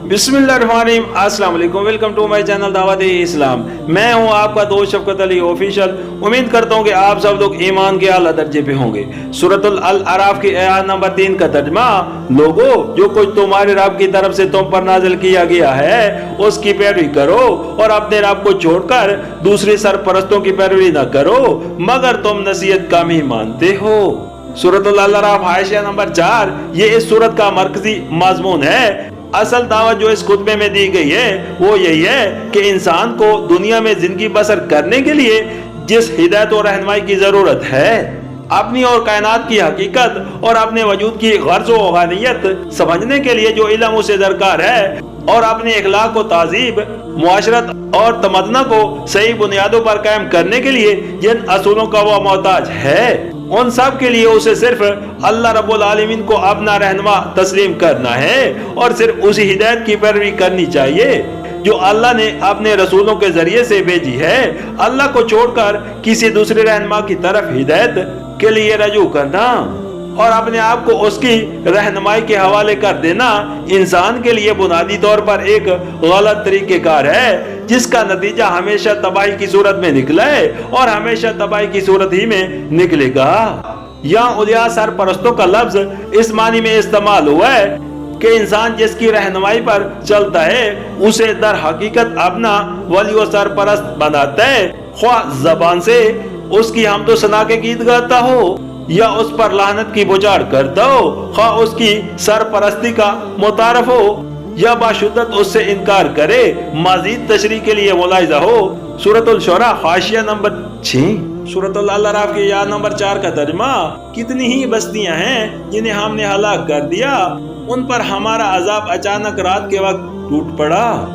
बिस्मिल्लाहिर्रहमानिर्रहीम, अस्सलाम वालेकुम। Welcome to my channel Dawat-e-Islam. मैं हूं आपका दोस्त शफकत अली ऑफिशियल। उम्मीद करता हूं कि आप सब लोग ईमान के आला दर्जे पे होंगे। सूरतुल अल-अराफ की आयत नंबर 3 का तर्जुमा, लोगो जो कुछ तुम्हारे रब की तरफ से तुम पर नाजिल किया गया है उसकी पैरवी करो और अपने रब को छोड़कर दूसरे सरपरस्तों की पैरवी न करो मगर तुम नसीहत कम ही मानते हो। सूरतुल अल-अराफ हाशिया नंबर 4 ये इस सूरत का मरकजी मजमून है। असल दावत जो इस खुतबे में दी गई है वो यही है कि इंसान को दुनिया में जिंदगी बसर करने के लिए जिस हिदायत और रहनुमाई की जरूरत है, अपनी और कायनात की हकीकत और अपने वजूद की गर्ज व गानियत समझने के लिए जो इल्म उसे दरकार है और अपने इखलाक को ताजीब, मुआशरत और तमन्ना को सही बुनियादों पर कायम करने के लिए जिन असूलों का वो मोहताज है, उन सब के लिए उसे सिर्फ अल्लाह रब्बुल आलमीन को अपना रहनुमा तस्लीम करना है और सिर्फ उसी हिदायत की पैरवी करनी चाहिए जो अल्लाह ने अपने रसूलों के जरिए से भेजी है। अल्लाह को छोड़कर किसी दूसरे रहनुमा की तरफ हिदायत के लिए रजू करना और अपने आप को उसकी रहनुमाई के हवाले कर देना इंसान के लिए बुनियादी तौर पर एक गलत तरीकेकार है जिसका नतीजा हमेशा तबाही की सूरत में निकला है और हमेशा तबाही की सूरत ही में निकलेगा। यहाँ उलिया सरपरस्तों का लफ्ज इस मानी में इस्तेमाल हुआ है कि इंसान जिसकी रहनुमाई पर चलता है उसे दर हकीकत अपना वली व सरपरस्त बनाता है, ख्वाह जबान से उसकी हमदो सना के गीत गाता हो या उस पर लानत की बुझार करता हो, ख्वाह उसकी सरपरस्ती का मुतारफ हो या बाशुद्दत उससे इनकार करे। मजीद तशरीह के लिए मुलाहिजा हो सूरतुल शुरा हाशिया नंबर 6। सूरतुल अल-अराफ की आयत नंबर 4 का तर्जुमा, कितनी ही बस्तियां हैं जिन्हें हमने हलाक कर दिया, उन पर हमारा अजाब अचानक रात के वक्त टूट पड़ा।